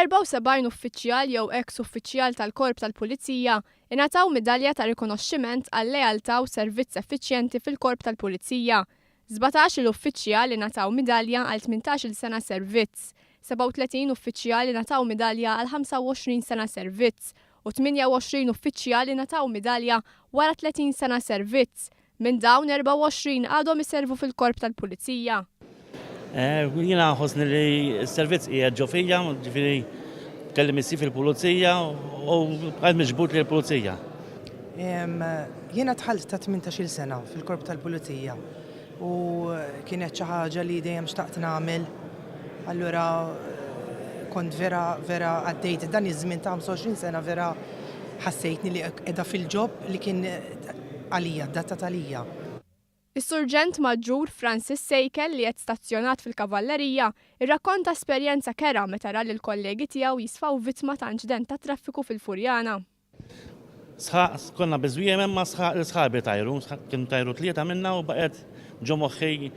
74 uffiċjal jew ex uffiċjal tal-Korp tal-Pulizija ingħataw midalja ta' rikonoxximent għal lealtà u servizz effiċjenti fil-Korp tal-Pulizija. 17 il-uffiċjal ingħataw midalja għal 18-il sena servizz, 37 uffiċjal ingħataw midalja għal 25 sena servizz u 28 uffiċjal ingħataw midalja wara 30 sena servizz. Minn dawn 24 għadhom iservu fil-Korp tal-Pulizija. Jiena ħossni li s-servizz qiegħed ġo fija, ġifieri kelli missi fil-Pulizija u għad miġbut li l-Pulizija. Jiena tħallt ta' 18-il sena fil-Korp tal-Pulizija u kienet xi ħaġa li dejjem xtaqt nagħmel. Allura kont vera għaddejt dan iż-żmien ta' 25 sena vera ħassejtni li qiegħda fil-ġob li kien għalija, data għalija. Is-Surġent Maġġur Francis Sejkel li qed stazzjonat fil-Kavallerija irrakkonta esperjenza kera meta ra l-kollegi tiegħu jisfaw vittma ta' inċident ta' traffiku fil-Furjana. Konna biżwiem imma sħabi tajru, kienu tajru tlieta minna u baqgħet ġo moħħi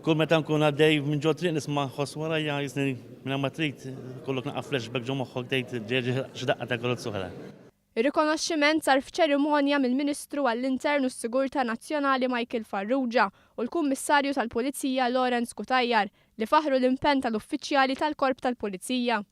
kull meta nkun għaddej minn ġo triq nisma' ħoss warajja jisni minn ma trid kollok naqaf flashback ġo moħħok dejt ġeġi x'daqqa ta' karozza oħra. Ir-rikonoxximent sar f'ċerimonja mill-Ministru għall-Intern u s-Sigurtà Nazzjonali Michael Farrugia u l-Kummissarju tal-Pulizija Lawrence Kutajjar li faħru l-impenn tal-uffiċjali tal-Korp tal-Pulizija.